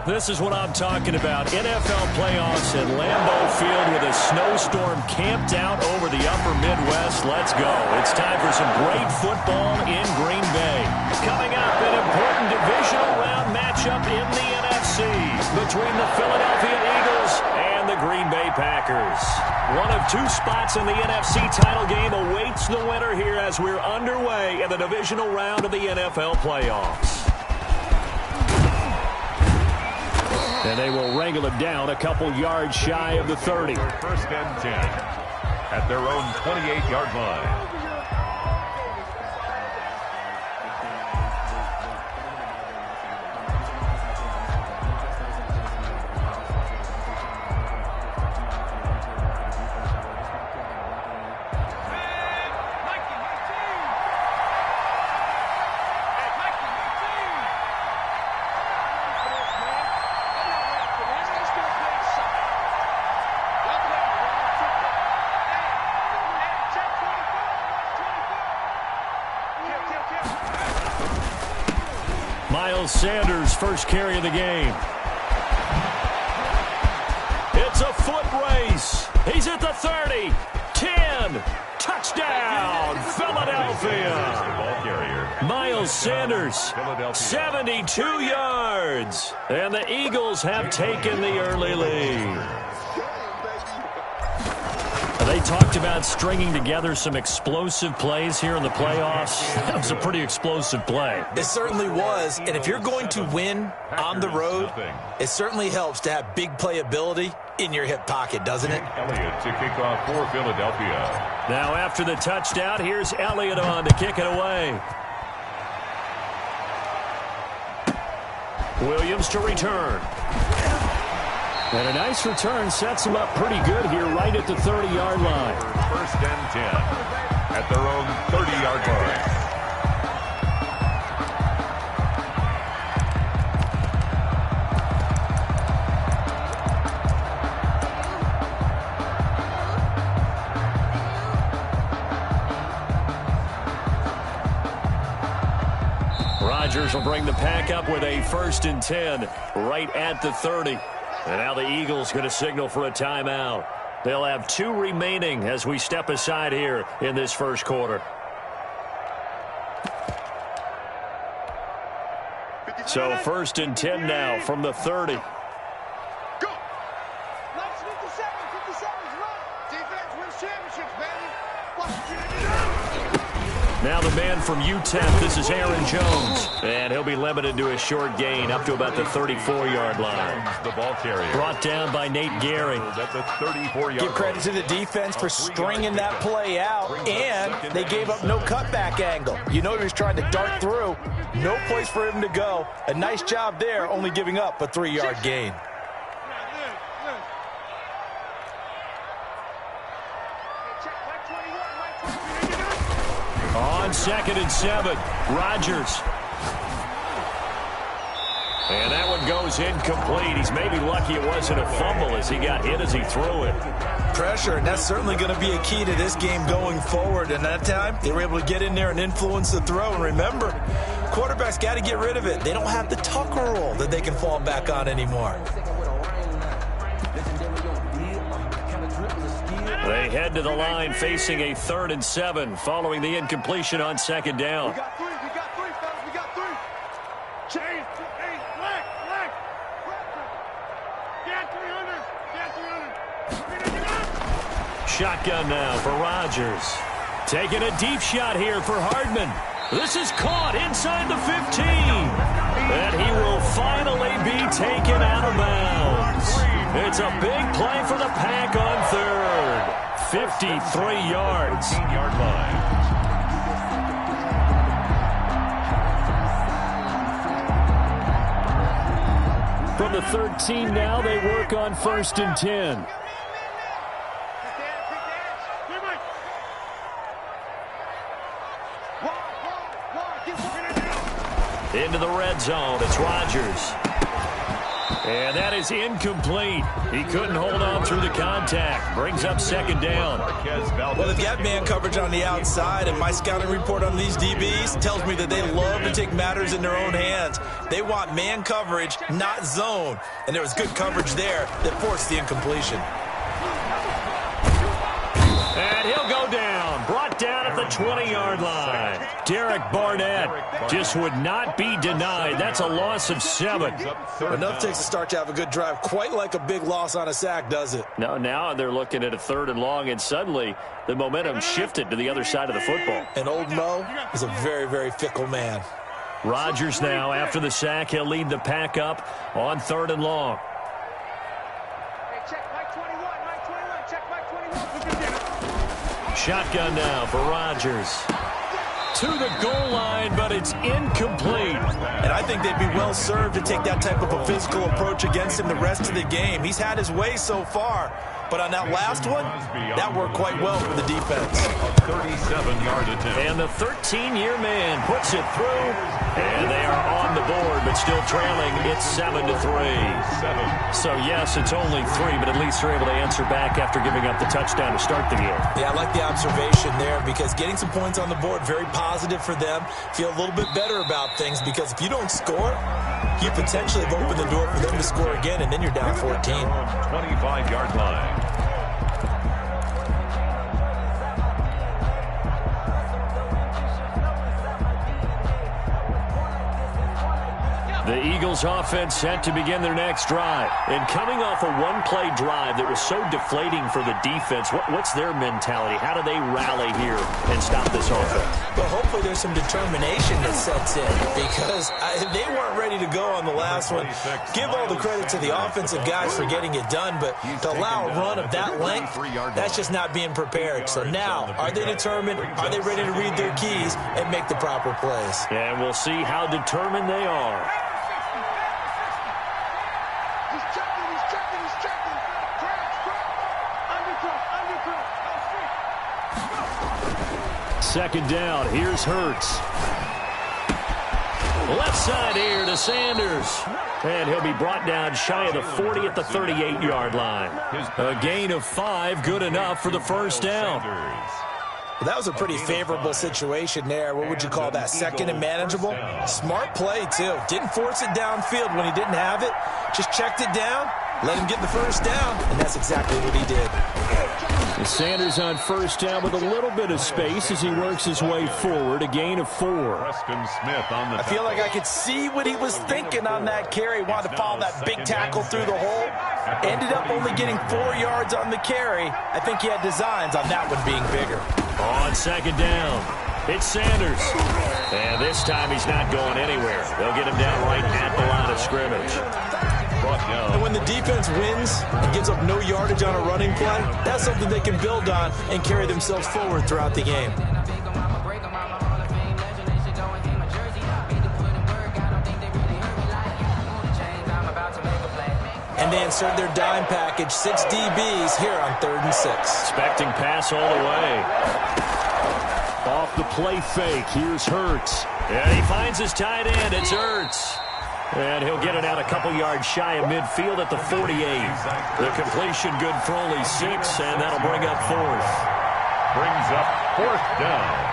This is what I'm talking about. NFL playoffs at Lambeau Field with a snowstorm camped out over the upper Midwest. Let's go. It's time for some great football in Green Bay. Coming up, an important divisional round matchup in the NFC between the Philadelphia Eagles and the Green Bay Packers. One of two spots in the NFC title game awaits the winner here as we're underway in the divisional round of the NFL playoffs. And they will wrangle it down a couple yards shy of the 30. First and 10 at their own 28-yard line. Sanders' first carry of the game. It's a foot race. He's at the 30, 10, touchdown, Philadelphia. Miles Sanders, 72 yards. And the Eagles have taken the early lead. They talked about stringing together some explosive plays here in the playoffs. That was a pretty explosive play. It certainly was. And if you're going to win on the road, it certainly helps to have big playability in your hip pocket, doesn't it? Elliott to kick off for Philadelphia. Now after the touchdown, here's Elliott on to kick it away. Williams to return. And a nice return sets him up pretty good here right at the 30-yard line. First and 10 at their own 30-yard line. Rodgers will bring the pack up with a first and 10 right at the 30. And now the Eagles going to signal for a timeout. They'll have two remaining as we step aside here in this first quarter. So first and 10 now from the 30. Go! 57, 57's right. Defense wins championships, baby. Now the man from UTEP, this is Aaron Jones. And he'll be limited to a short gain up to about the 34-yard line. The ball carrier. Brought down by Nate Gehring. At the 34-yard Give credit to the defense for stringing that play out, and they gave up no cutback angle. You know he was trying to dart through. No place for him to go. A nice job there, only giving up a 3-yard gain. On 2nd and 7, Rodgers. And that one goes incomplete. He's maybe lucky it wasn't a fumble as he got hit as he threw it. Pressure, and that's certainly going to be a key to this game going forward. And that time, they were able to get in there and influence the throw. And remember, quarterbacks got to get rid of it. They don't have the Tucker roll that they can fall back on anymore. They head to the line facing a 3rd and 7 following the incompletion on 2nd down. We got three, fellas, we got three. Change, hey, black. Get 300. Shotgun now for Rodgers. Taking a deep shot here for Hardman. This is caught inside the 15. And he will finally be taken out of bounds. It's a big play for the Pack on 3rd. 53 yards. 15-yard line. From the 13 now, they work on 1st and 10. Into the red zone. It's Rodgers. And that is incomplete. He couldn't hold on through the contact. Brings up second down. Well, they've got man coverage on the outside, and my scouting report on these DBs tells me that they love to take matters in their own hands. They want man coverage, not zone. And there was good coverage there that forced the incompletion. And he'll go down. Brought down at the 20-yard line. Derek Barnett just would not be denied. That's a loss of 7. Enough takes a start to have a good drive. Quite like a big loss on a sack, does it? No, now they're looking at a 3rd and long, and suddenly the momentum shifted to the other side of the football. And old Mo is a very, very fickle man. Rodgers now, after the sack, he'll lead the pack up on 3rd and long. Shotgun now for Rodgers. To the goal line, but it's incomplete. And I think they'd be well served to take that type of a physical approach against him the rest of the game. He's had his way so far, but on that last one, that worked quite well for the defense. 37-yard attempt. And the 13-year man puts it through, and they are on the board, but still trailing. It's 7-3. So, yes, it's only 3, but at least they're able to answer back after giving up the touchdown to start the game. Yeah, I like the observation there because getting some points on the board, very positive for them. Feel a little bit better about things because if you don't score, you potentially have opened the door for them to score again, and then you're down 14. 25-yard line. The Eagles offense set to begin their next drive. And coming off a one-play drive that was so deflating for the defense, what's their mentality? How do they rally here and stop this offense? Well, hopefully there's some determination that sets in because they weren't ready to go on the last one. Give all the credit to the offensive guys for getting it done, but to allow a run of that length, that's just not being prepared. So now, are they determined? Are they ready to read their keys and make the proper plays? And we'll see how determined they are. Second down, here's Hurts. Left side here to Sanders. And he'll be brought down shy of the 40 at the 38-yard line. A gain of 5, good enough for the first down. Well, that was a pretty favorable situation there. What would you call that? Second and manageable? Smart play, too. Didn't force it downfield when he didn't have it. Just checked it down, let him get the first down, and that's exactly what he did. Sanders on first down with a little bit of space as he works his way forward. A gain of 4. Preston Smith on the I feel like I could see what he was thinking on that carry. Wanted to follow that big tackle through the hole. Ended up only getting 4 yards on the carry. I think he had designs on that one being bigger. On second down, it's Sanders. And this time he's not going anywhere. They'll get him down right at the line of scrimmage. And when the defense wins and gives up no yardage on a running play, that's something they can build on and carry themselves forward throughout the game. And they insert their dime package, 6 DBs here on 3rd and 6. Expecting pass all the way. Off the play fake, here's Hurts. And he finds his tight end, it's Hurts. And he'll get it out a couple yards shy of midfield at the 48. The completion good for only 6, and that'll bring up 4th. Brings up 4th down.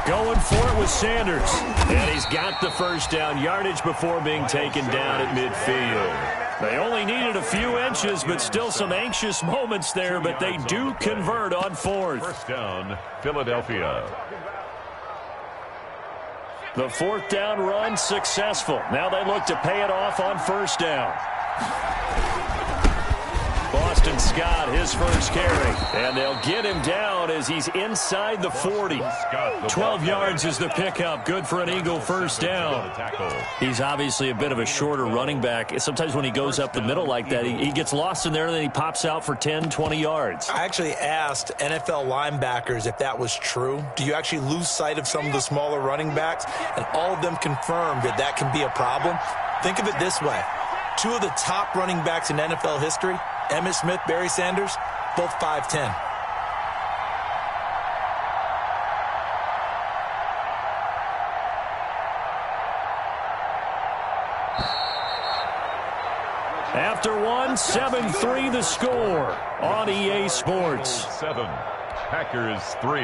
Going for it with Sanders. And he's got the first down yardage before being taken down at midfield. They only needed a few inches, but still some anxious moments there, but they do convert on 4th. First down, Philadelphia. The 4th down run successful. Now they look to pay it off on first down. Boston Scott, his first carry. And they'll get him down as he's inside the 40. 12 yards is the pickup. Good for an Eagle first down. He's obviously a bit of a shorter running back. Sometimes when he goes up the middle like that, he gets lost in there and then he pops out for 10, 20 yards. I actually asked NFL linebackers if that was true. Do you actually lose sight of some of the smaller running backs? And all of them confirmed that that can be a problem. Think of it this way. 2 of the top running backs in NFL history, Emmitt Smith, Barry Sanders, both 5'10". After one, 7-3 the score on EA Sports. 7, Packers 3.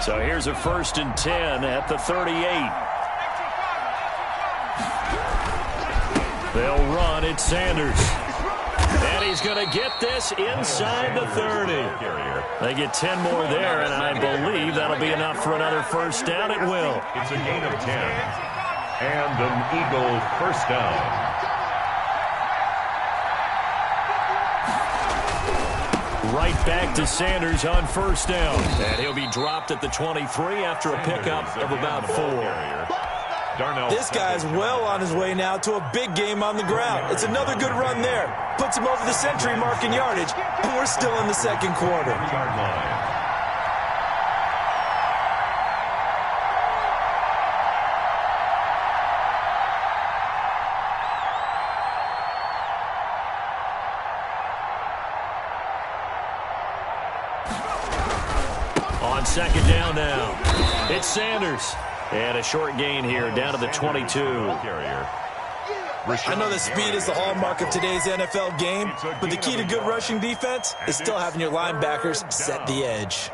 So here's a 1st and 10 at the 38. They'll run it, Sanders. And he's going to get this inside the 30. They get 10 more there, and I believe that'll be enough for another 1st down. It will. It's a gain of 10. And an Eagle 1st down. Right back to Sanders on 1st down. And he'll be dropped at the 23 after a pickup of about 4. This guy's well on his way now to a big game on the ground. It's another good run there. Puts him over the century mark in yardage, and we're still in the 2nd quarter. On 2nd down now, it's Sanders. And a short gain here, down to the 22. I know that speed is the hallmark of today's NFL game, but the key to good rushing defense is still having your linebackers set the edge.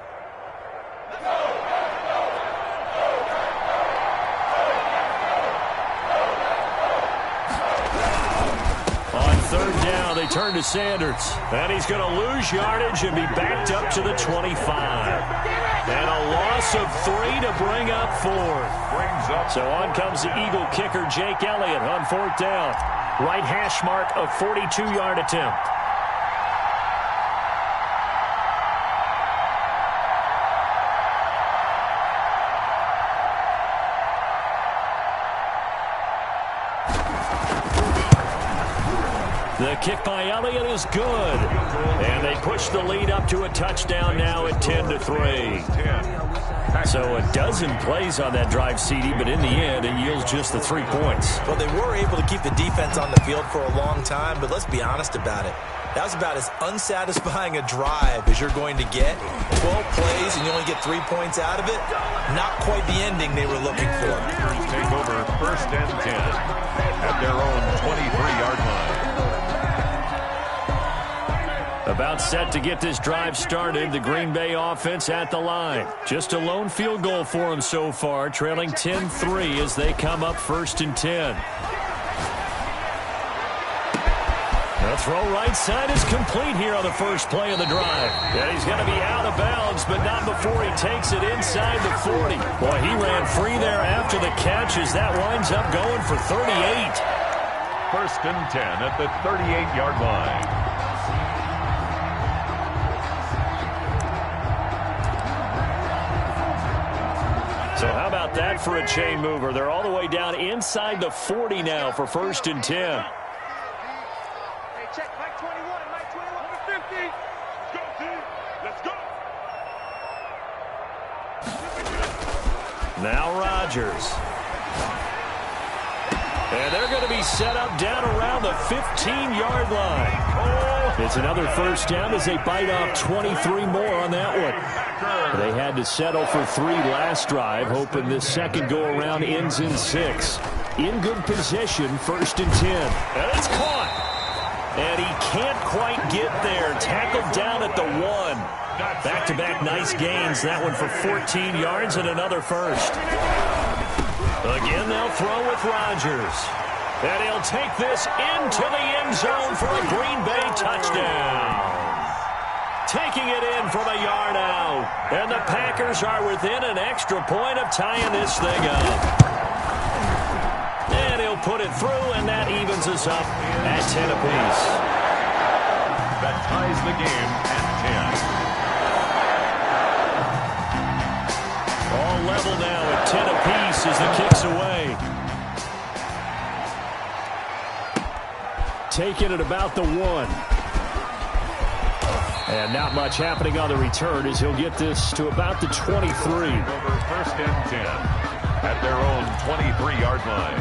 On 3rd down, they turn to Sanders. And he's going to lose yardage and be backed up to the 25. And a loss of 3 to bring up 4th. So on comes the Eagle kicker, Jake Elliott, on 4th down. Right hash mark of 42-yard attempt. The kick by Elliott is good. And they push the lead up to a touchdown now at 10-3. So a dozen plays on that drive, CD, but in the end, it yields just the 3 points. Well, they were able to keep the defense on the field for a long time, but let's be honest about it. That was about as unsatisfying a drive as you're going to get. 12 plays and you only get 3 points out of it. Not quite the ending they were looking for. Take over 1st and 10 at their own 23-yard line. About set to get this drive started. The Green Bay offense at the line. Just a lone field goal for them so far, trailing 10-3 as they come up 1st and 10. The throw right side is complete here on the first play of the drive. And he's going to be out of bounds, but not before he takes it inside the 40. Boy, he ran free there after the catch as that winds up going for 38. 1st and 10 at the 38-yard line. So how about that for a chain mover? They're all the way down inside the 40 now for 1st and 10. Hey, check Mike 21, Mike 21, 50. Let's go, team. Let's go. Now Rodgers. And they're going to be set up down around the 15-yard line. It's another 1st down as they bite off 23 more on that one. They had to settle for 3 last drive, hoping this second go-around ends in 6. In good position, 1st and 10. And it's caught. And he can't quite get there. Tackled down at the 1. Back-to-back nice gains. That one for 14 yards and another 1st. Again, they'll throw with Rodgers. And he'll take this into the end zone for a Green Bay touchdown. Taking it in from a yard out. And the Packers are within an extra point of tying this thing up. And he'll put it through, and that evens us up at 10 apiece. That ties the game at 10. All level now at 10 apiece as the kick's away. Taking it about the 1. And not much happening on the return as he'll get this to about the 23. Over 1st and 10 at their own 23-yard line.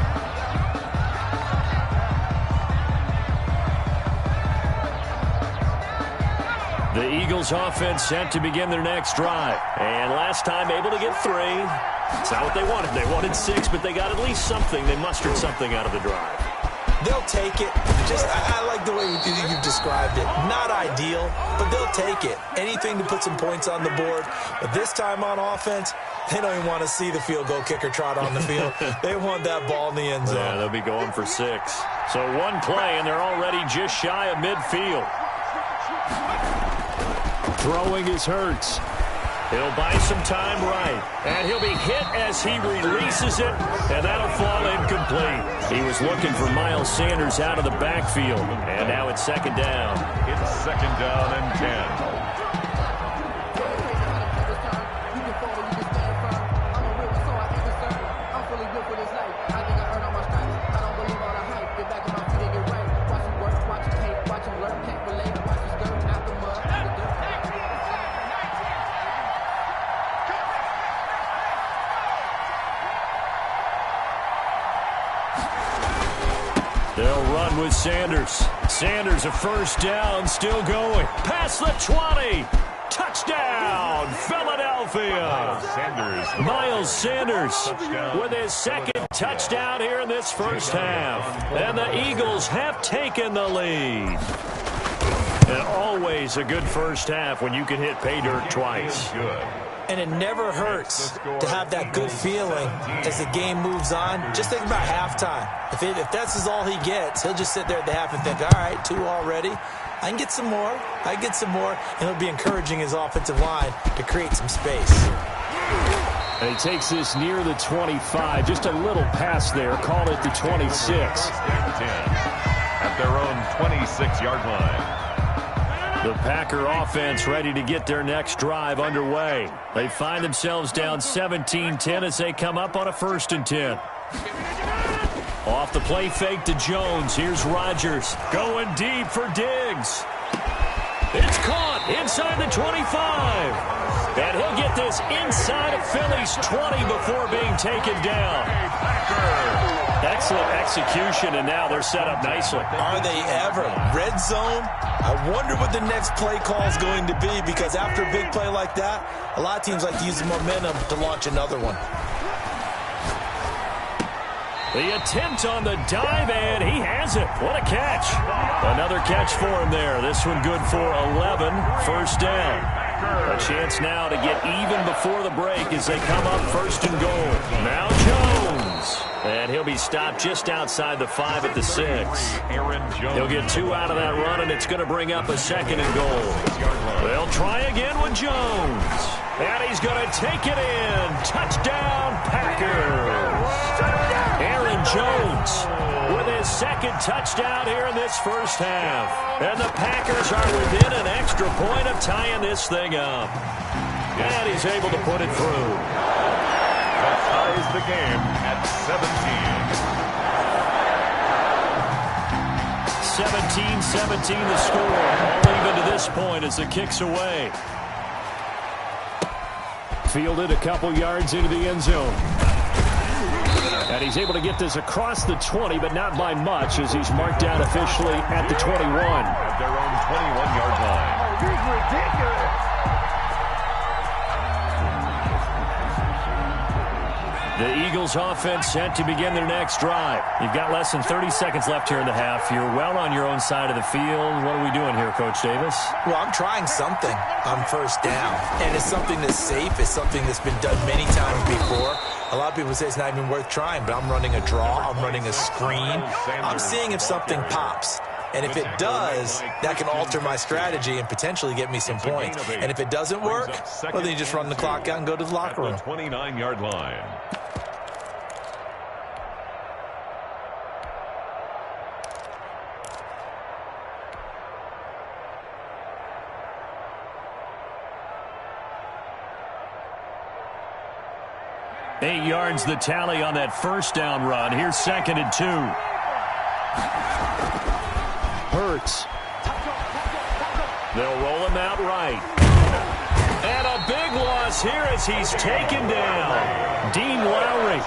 The Eagles offense set to begin their next drive. And last time able to get 3. It's not what they wanted. They wanted 6, but they got at least something. They mustered something out of the drive. They'll take it. I like the way you've described it. Not ideal, but they'll take it. Anything to put some points on the board. But this time on offense, they don't even want to see the field goal kicker trot on the field. They want that ball in the end zone. Yeah, they'll be going for 6. So one play, and they're already just shy of midfield. Throwing is Hurts. He'll buy some time right. And he'll be hit as he releases it, and that'll fall incomplete. He was looking for Miles Sanders out of the backfield, and now it's 2nd down. It's 2nd down and 10. They'll run with Sanders. Sanders a 1st down, still going. Past the 20. Touchdown, Philadelphia. Miles Sanders with his 2nd touchdown here in this 1st half. And the Eagles have taken the lead. And always a good 1st half when you can hit pay dirt twice. And it never hurts to have that good feeling as the game moves on. Just think about halftime. If that's all he gets, he'll just sit there at the half and think, all right, 2 already. I can get some more. I can get some more. And he'll be encouraging his offensive line to create some space. And he takes this near the 25. Just a little pass there. Call it the 26. At their own 26-yard line. The Packer offense ready to get their next drive underway. They find themselves down 17-10 as they come up on a 1st and 10. Off the play fake to Jones. Here's Rodgers going deep for Diggs. It's caught inside the 25. And he'll get this inside of Philly's 20 before being taken down. Excellent execution, and now they're set up nicely. Are they ever? Red zone? I wonder what the next play call is going to be, because after a big play like that, a lot of teams like to use the momentum to launch another one. The attempt on the dive, and he has it. What a catch. Another catch for him there. This one good for 11. 1st down. A chance now to get even before the break as they come up 1st and goal. Now Jones. And he'll be stopped just outside the 5 at the 6. He'll get 2 out of that run, and it's going to bring up a 2nd and goal. They'll try again with Jones. And he's going to take it in. Touchdown, Packers. Aaron Jones with his 2nd touchdown here in this 1st half. And the Packers are within an extra point of tying this thing up. And he's able to put it through. That ties the game at 17. 17-17 the score. All even to this point as the kick's away. Fielded a couple yards into the end zone. And he's able to get this across the 20, but not by much, as he's marked down officially at the 21. At their own 21-yard line. He's ridiculous. The Eagles offense set to begin their next drive. You've got less than 30 seconds left here in the half. You're well on your own side of the field. What are we doing here, Coach Davis? Well, I'm trying something on 1st down. And it's something that's safe. It's something that's been done many times before. A lot of people say it's not even worth trying, but I'm running a draw. I'm running a screen. I'm seeing if something pops. And if it does, that can alter my strategy and potentially get me some points. And if it doesn't work, well, then you just run the clock out and go to the locker room. 29-yard line. Eight yards the tally on that 1st down run. Here's 2nd and 2. Hurts. They'll roll him out right. And a big loss here as he's taken down. Dean Lowry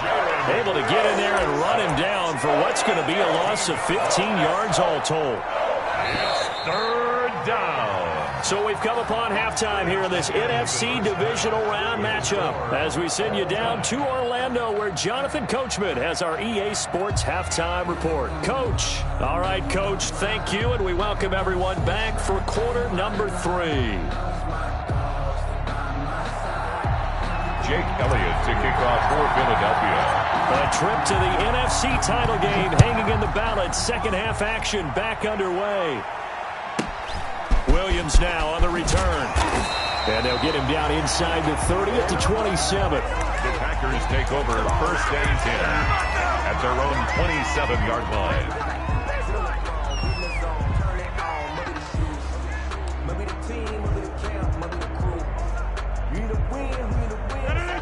able to get in there and run him down for what's going to be a loss of 15 yards all told. It's 3rd down. So we've come upon halftime here in this NFC divisional round matchup as we send you down to Orlando where Jonathan Coachman has our EA Sports halftime report. Coach. All right, Coach, thank you, and we welcome everyone back for quarter number 3. Jake Elliott to kick off for Philadelphia. A trip to the NFC title game hanging in the balance. Second half action back underway. Williams now on the return. And they'll get him down inside the 30 at the 27. The Packers take over first and 10 at their own 27-yard line.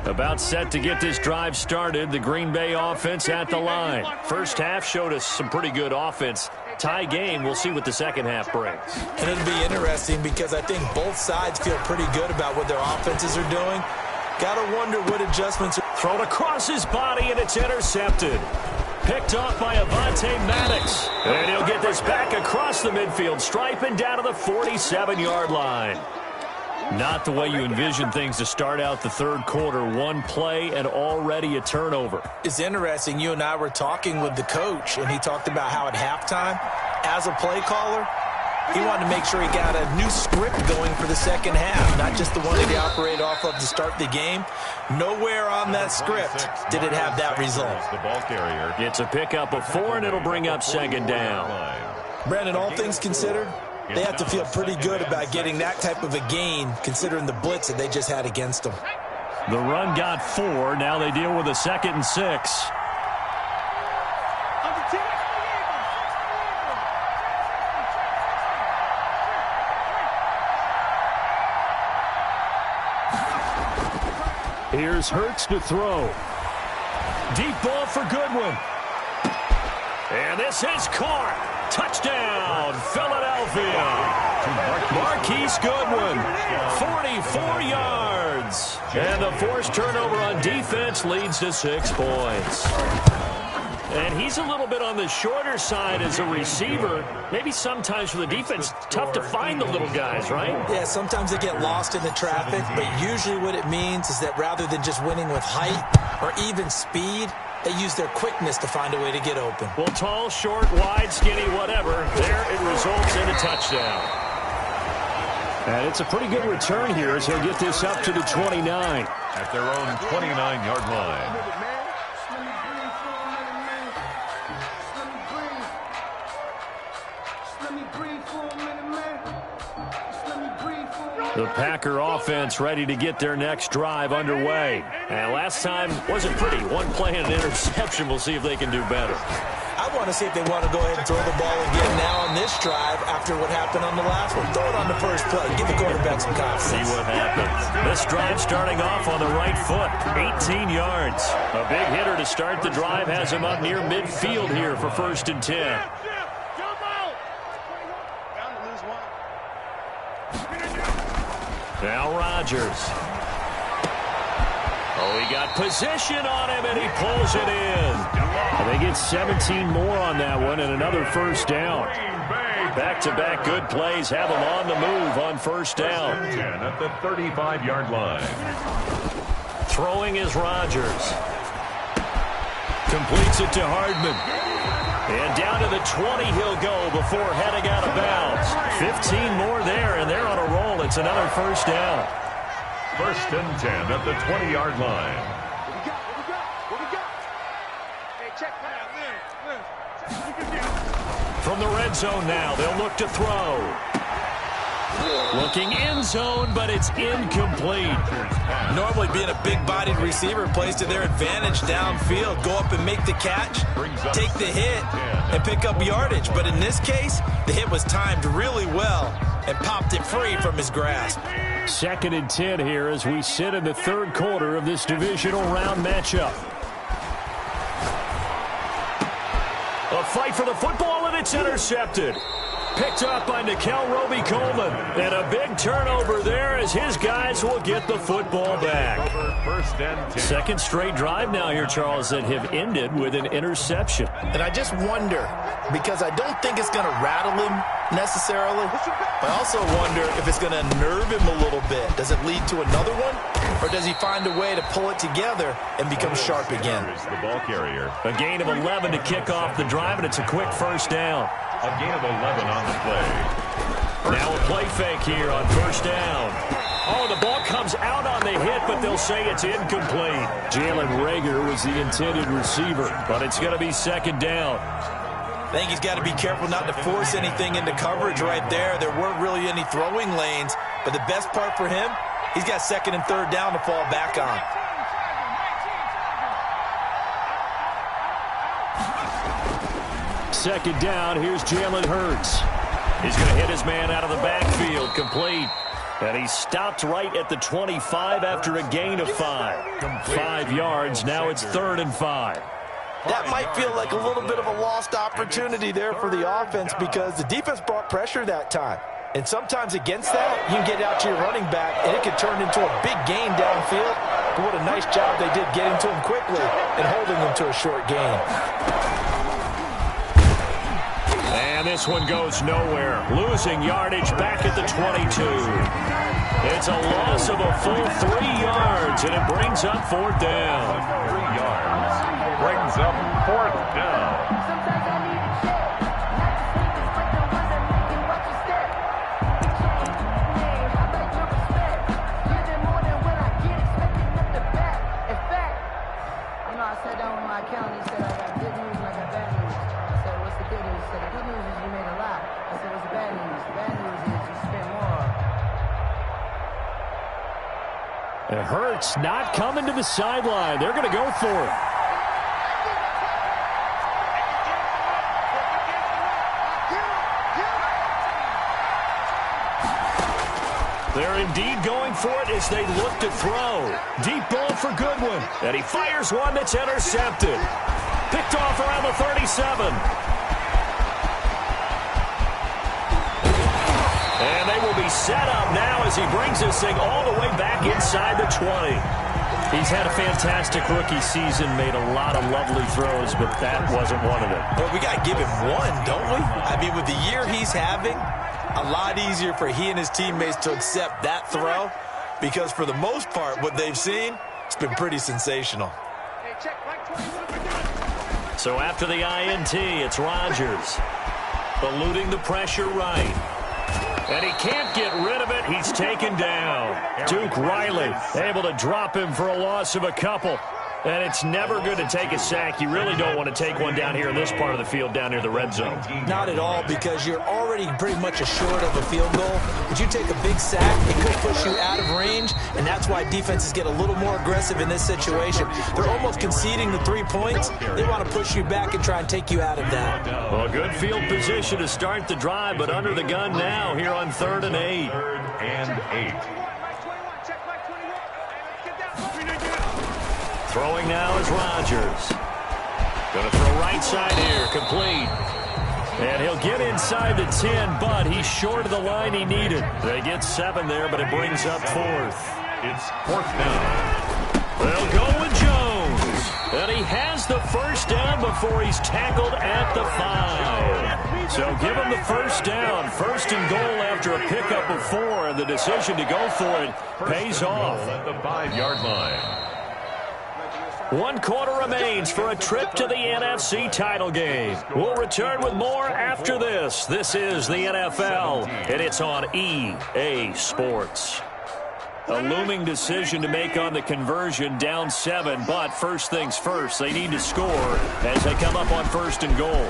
About set to get this drive started. The Green Bay offense at the line. First half showed us some pretty good offense. Tie game. We'll see what the second half brings. And it'll be interesting because I think both sides feel pretty good about what their offenses are doing. Got to wonder what adjustments are thrown across his body, and it's intercepted. Picked off by Avonte Maddox. And he'll get this back across the midfield stripe and down to the 47-yard line. Not the way you envision things to start out the third quarter. One play and already a turnover. It's interesting. You and I were talking with the coach, and he talked about how at halftime, as a play caller, he wanted to make sure he got a new script going for the second half, not just the one that he operated off of to start the game. Nowhere on that script did it have that result. The ball carrier. It's a pickup of 4, and it'll bring up second down. Brandon, all things considered, they have to feel pretty good about getting that type of a gain, considering the blitz that they just had against them. The run got 4. Now they deal with a 2nd and 6. Here's Hurts to throw. Deep ball for Goodwin. And this is caught. Touchdown, Philadelphia. Marquise Goodwin, 44 yards. And the forced turnover on defense leads to 6 points. And he's a little bit on the shorter side as a receiver. Maybe sometimes for the defense, tough to find the little guys, right? Yeah, sometimes they get lost in the traffic, but usually what it means is that rather than just winning with height or even speed, they use their quickness to find a way to get open. Well, tall, short, wide, skinny, whatever, there it results in a touchdown. And it's a pretty good return here as he'll get this up to the 29. At their own 29-yard line. The Packer offense ready to get their next drive underway. And last time wasn't pretty. One play and an interception. We'll see if they can do better. I want to see if they want to go ahead and throw the ball again now on this drive after what happened on the last one. Throw it on the first play. Give the quarterback some confidence. See what happens. This drive starting off on the right foot. 18 yards. A big hitter to start the drive has him up near midfield here for 1st and 10. Now Rodgers. Oh, he got position on him, and he pulls it in. And they get 17 more on that one and another first down. Back-to-back good plays have them on the move on first down. 10 at the 35-yard line. Throwing is Rodgers. Completes it to Hardman. And down to the 20 he'll go before heading out of bounds. 15 more there, and they're on a roll. It's another first down. 1st and 10 at the 20-yard line. What we got? Hey, check. From the red zone now, they'll look to throw. Looking end zone, but it's incomplete. Normally being a big-bodied receiver plays to their advantage downfield. Go up and make the catch, take the hit, and pick up yardage. But in this case, the hit was timed really well and popped it free from his grasp. 2nd and 10 here as we sit in the third quarter of this divisional round matchup. A fight for the football, and it's intercepted. Picked up by Nikel Roby-Coleman. And a big turnover there as his guys will get the football back. First and 10. Second straight drive now here, Charles, that have ended with an interception. And I just wonder, because I don't think it's going to rattle him necessarily, but I also wonder if it's going to nerve him a little bit. Does it lead to another one? Or does he find a way to pull it together and become sharp again? Here's the ball carrier. A gain of 11 to kick off the drive, and it's a quick first down. A gain of 11 on the play. Now a play fake here on first down. Oh, the ball comes out on the hit, but they'll say it's incomplete. Jalen Reagor was the intended receiver, but it's going to be second down. I think he's got to be careful not to force anything into coverage right there. There weren't really any throwing lanes, but the best part for him, he's got second and third down to fall back on. Second down, here's Jalen Hurts. He's going to hit his man out of the backfield, complete. And he stopped right at the 25 after a gain of 5. 5 yards, now it's 3rd and 5. That might feel like a little bit of a lost opportunity there for the offense because the defense brought pressure that time. And sometimes against that, you can get out to your running back, and it could turn into a big gain downfield. But what a nice job they did getting to him quickly and holding him to a short gain. And this one goes nowhere. Losing yardage back at the 22. It's a loss of a full 3 yards, and it brings up 4th down. 3 yards. Brings up 4th down. It hurts not coming to the sideline. They're going to go for it. They're indeed going for it as they look to throw. Deep ball for Goodwin. And he fires one that's intercepted. Picked off around the 37. And they will be set up now as he brings this thing all the way back inside the 20. He's had a fantastic rookie season, made a lot of lovely throws, but that wasn't one of them. Well, we got to give him one, don't we? I mean, with the year he's having, a lot easier for he and his teammates to accept that throw because for the most part, what they've seen, it's been pretty sensational. So after the INT, it's Rodgers eluding the pressure right. And he can't get rid of it. He's taken down. Duke Riley able to drop him for a loss of a couple. And it's never good to take a sack. You really don't want to take one down here in this part of the field, down near the red zone. Not at all, because you're already pretty much assured of a field goal. But you take a big sack, it could push you out of range, and that's why defenses get a little more aggressive in this situation. They're almost conceding the 3 points. They want to push you back and try and take you out of that. Well, good field position to start the drive, but under the gun now here on 3rd and 8. 3rd and 8. Throwing now is Rodgers. Going to throw right side here, complete. And he'll get inside the 10, but he's short of the line he needed. They get 7 there, but it brings up 4th. It's 4th down. They'll go with Jones. And he has the first down before he's tackled at the 5. So give him the first down. 1st and goal after a pickup of 4, and the decision to go for it pays off. At the 5-yard line. 1 quarter remains for a trip to the NFC title game. We'll return with more after this. This is the NFL, and it's on EA Sports. A looming decision to make on the conversion, down 7, but first things first, they need to score as they come up on 1st and goal.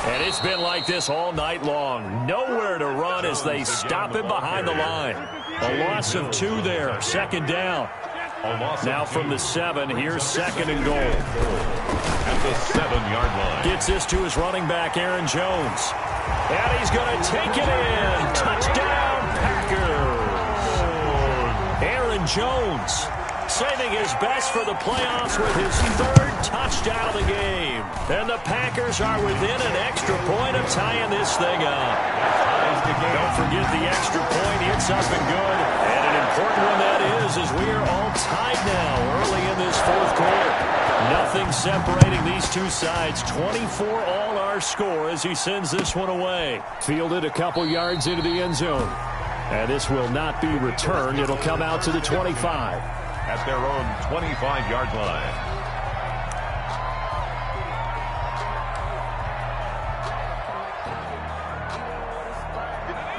And it's been like this all night long. Nowhere to run as they stop him behind the line. A loss of 2 there, 2nd down. Now from the 7, here's 2nd and goal. At the 7-yard line. Gets this to his running back, Aaron Jones. And he's going to take it in. Touchdown, Packers. Aaron Jones saving his best for the playoffs with his third touchdown of the game. And the Packers are within an extra point of tying this thing up. Don't forget the extra point. It's up and good. And an important one that is, as we are all tied now early in this fourth quarter. Nothing separating these two sides. 24 all our score as he sends this one away. Fielded a couple yards into the end zone. And this will not be returned. It'll come out to the 25. At their own 25-yard line.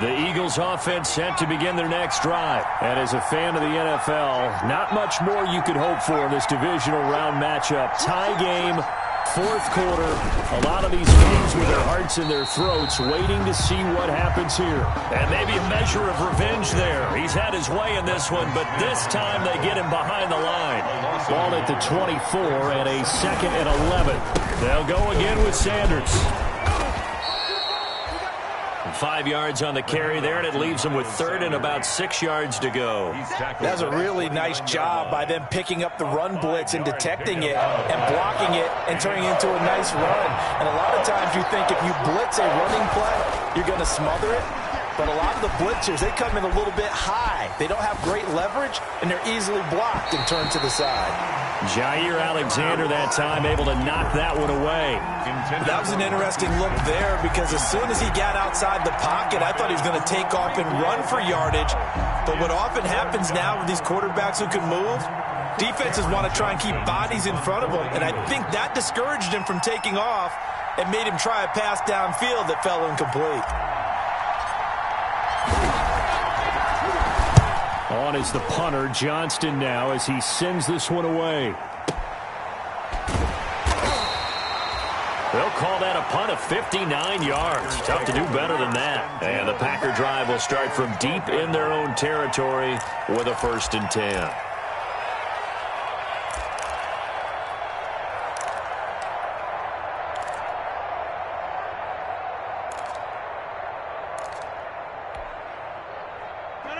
The Eagles offense set to begin their next drive. And as a fan of the NFL, not much more you could hope for in this divisional round matchup. Tie game, fourth quarter. A lot of these games with their hearts in their throats, waiting to see what happens here. And maybe a measure of revenge there. He's had his way in this one, but this time they get him behind the line. Ball at the 24 and a 2nd and 11. They'll go again with Sanders. 5 yards on the carry there, and it leaves them with 3rd and about 6 yards to go. That's a really nice job by them picking up the run blitz and detecting it and blocking it and turning it into a nice run. And a lot of times you think if you blitz a running play, you're going to smother it. But a lot of the blitzers, they come in a little bit high. They don't have great leverage, and they're easily blocked and turned to the side. Jair Alexander that time able to knock that one away. That was an interesting look there because as soon as he got outside the pocket, I thought he was going to take off and run for yardage. But what often happens now with these quarterbacks who can move, defenses want to try and keep bodies in front of them. And I think that discouraged him from taking off and made him try a pass downfield that fell incomplete. On is the punter, Johnston, now as he sends this one away. They'll call that a punt of 59 yards. Tough to do better than that. And the Packer drive will start from deep in their own territory with a 1st and 10.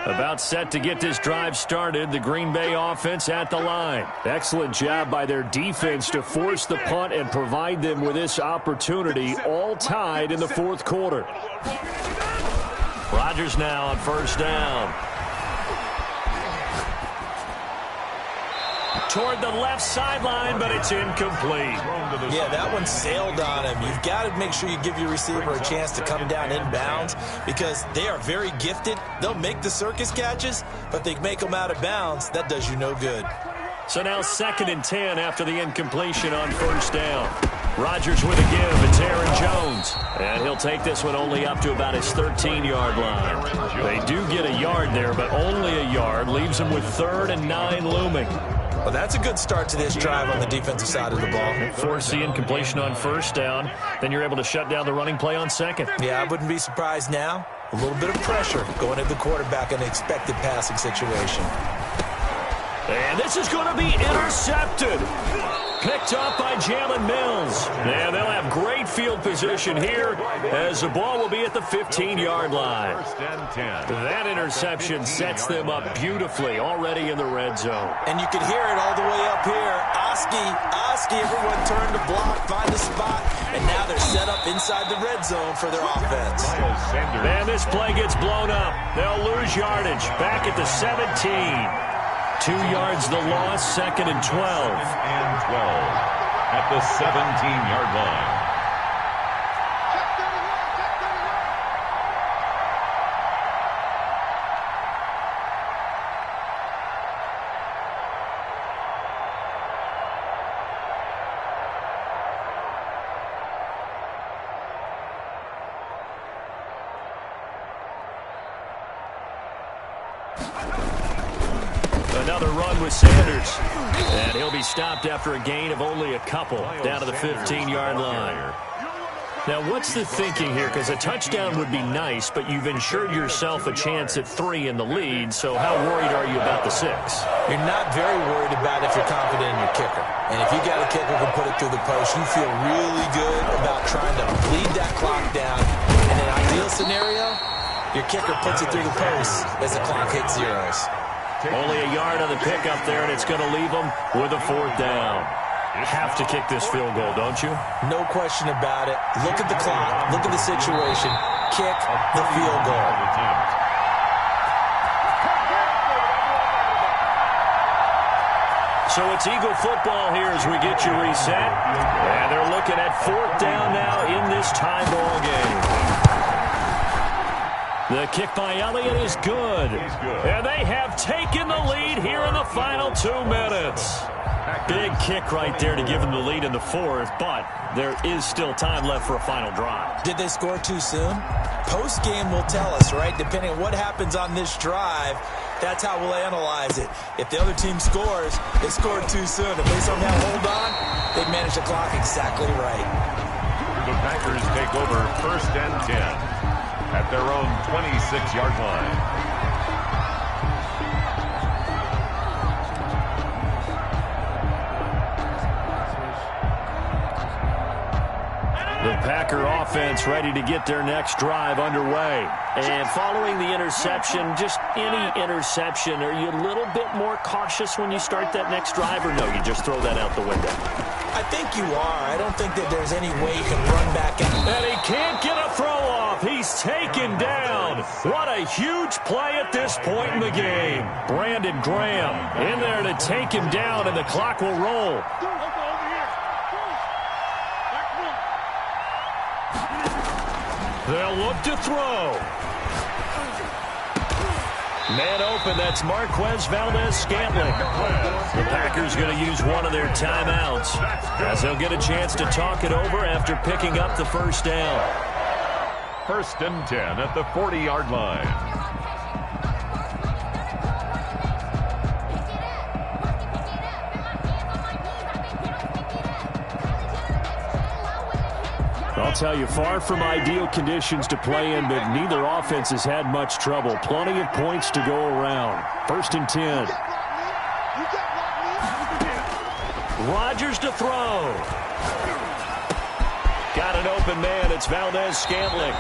About set to get this drive started, the Green Bay offense at the line. Excellent job by their defense to force the punt and provide them with this opportunity, all tied in the fourth quarter. Rodgers now on 1st down. Toward the left sideline, but it's incomplete. Yeah, that one sailed on him. You've got to make sure you give your receiver a chance to come down inbounds because they are very gifted. They'll make the circus catches, but they make them out of bounds. That does you no good. So now 2nd and 10 after the incompletion on 1st down. Rodgers with a give. It's Aaron Jones. And he'll take this one only up to about his 13-yard line. They do get a yard there, but only a yard. Leaves them with 3rd and 9 looming. Well, that's a good start to this drive on the defensive side of the ball. Force the incompletion on 1st down. Then you're able to shut down the running play on 2nd. Yeah, I wouldn't be surprised now. A little bit of pressure going at the quarterback in an expected passing situation. And this is going to be intercepted. Picked up by Jalen Mills. And they'll have great field position here as the ball will be at the 15-yard line. 1st and 10. That interception sets them up beautifully already in the red zone. And you can hear it all the way up here. Oski, everyone turned to block, find a spot, and now they're set up inside the red zone for their offense. And this play gets blown up. They'll lose yardage. Back at the 17. 2 yards the loss, 2nd and 12. 2nd and 12 at the 17-yard line. Another run with Sanders. And he'll be stopped after a gain of only a couple down to the 15-yard line. Now, what's the thinking here? Because a touchdown would be nice, but you've ensured yourself a chance at 3 in the lead, so how worried are you about the 6? You're not very worried about if you're confident in your kicker. And if you got a kicker who can put it through the post, you feel really good about trying to bleed that clock down. In an ideal scenario, your kicker puts it through the post as the clock hits zeros. Only a yard on the pickup there, and it's going to leave them with a 4th down. Have to kick this field goal, don't you? No question about it. Look at the clock. Look at the situation. Kick the field goal. So it's Eagle football here as we get you reset. And they're looking at 4th down now in this tie ball game. The kick by Elliott is good. And they have taken the lead here in the final 2 minutes. Big kick right there to give them the lead in the 4th, but there is still time left for a final drive. Did they score too soon? Post-game will tell us, right? Depending on what happens on this drive, that's how we'll analyze it. If the other team scores, they scored too soon. If they somehow hold on, they manage the clock exactly right. The Packers take over 1st and 10 at their own 26-yard line. The Packer offense ready to get their next drive underway. And following the interception, just any interception, are you a little bit more cautious when you start that next drive, or no, you just throw that out the window? I think you are. I don't think that there's any way you can run back out. And he can't get a throw off. He's taken down. What a huge play at this point in the game. Brandon Graham in there to take him down, and the clock will roll. They'll look to throw. Man open, that's Marquez Valdez-Scantling. The Packers going to use one of their timeouts as they'll get a chance to talk it over after picking up the 1st down. 1st and 10 at the 40-yard line. I'll tell you, far from ideal conditions to play in, but neither offense has had much trouble. Plenty of points to go around. 1st and 10. Rodgers to throw. Got an open man. It's Valdez-Scantling.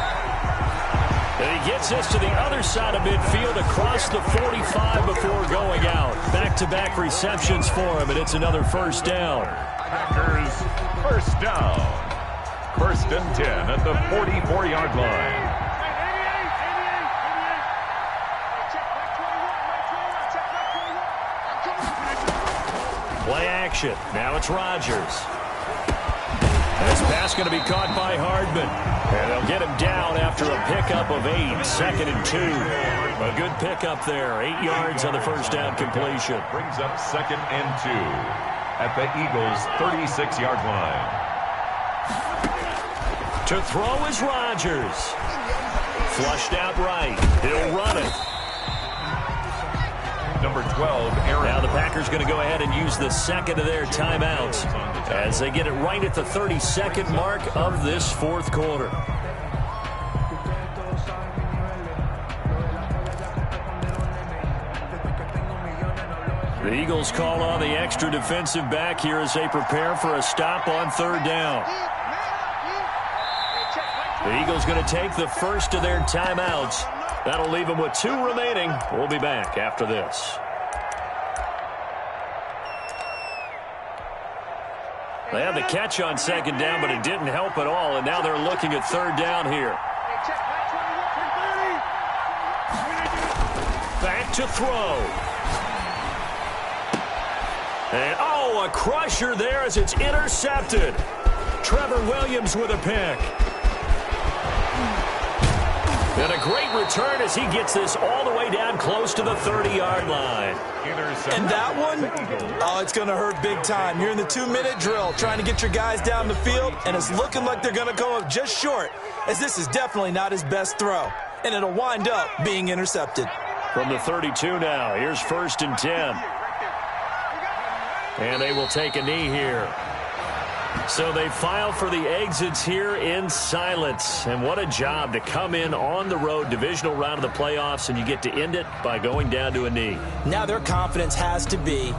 And he gets this to the other side of midfield across the 45 before going out. Back-to-back receptions for him, and it's another 1st down. Packers 1st down. 1st and 10 at the 44-yard line. Play action. Now it's Rodgers. This pass going to be caught by Hardman. And they'll get him down after a pickup of 8. 2nd and 2. A good pickup there. 8 yards on the 1st down completion. Brings up 2nd and 2 at the Eagles' 36-yard line. To throw is Rodgers. Flushed out right. He'll run it. Number 12, Aaron. Now the Packers going to go ahead and use the 2nd of their timeouts as they get it right at the 32nd mark of this 4th quarter. The Eagles call on the extra defensive back here as they prepare for a stop on 3rd down. The Eagles going to take the 1st of their timeouts. That'll leave them with 2 remaining. We'll be back after this. They had the catch on 2nd down, but it didn't help at all, and now they're looking at 3rd down here. Back to throw. And, oh, a crusher there as it's intercepted. Trevor Williams with a pick. And a great return as he gets this all the way down close to the 30-yard line. And that one, oh, it's going to hurt big time. You're in the 2-minute drill trying to get your guys down the field, and it's looking like they're going to go up just short, as this is definitely not his best throw. And it'll wind up being intercepted. From the 32 now, here's 1st and 10. And they will take a knee here. So they file for the exits here in silence. And what a job to come in on the road, divisional round of the playoffs, and you get to end it by going down to a knee. Now their confidence has to be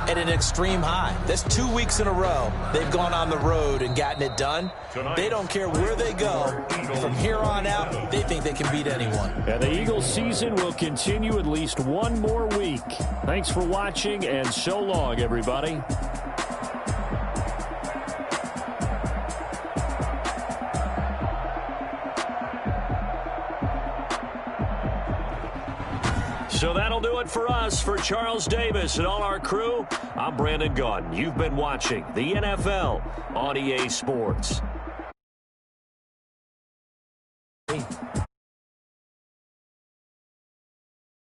at an extreme high. That's 2 weeks in a row they've gone on the road and gotten it done. They don't care where they go. From here on out, they think they can beat anyone. And the Eagles season will continue at least one more week. Thanks for watching, and so long, everybody. So that'll do it for us. For Charles Davis and all our crew, I'm Brandon Gaudin. You've been watching the NFL on EA Sports.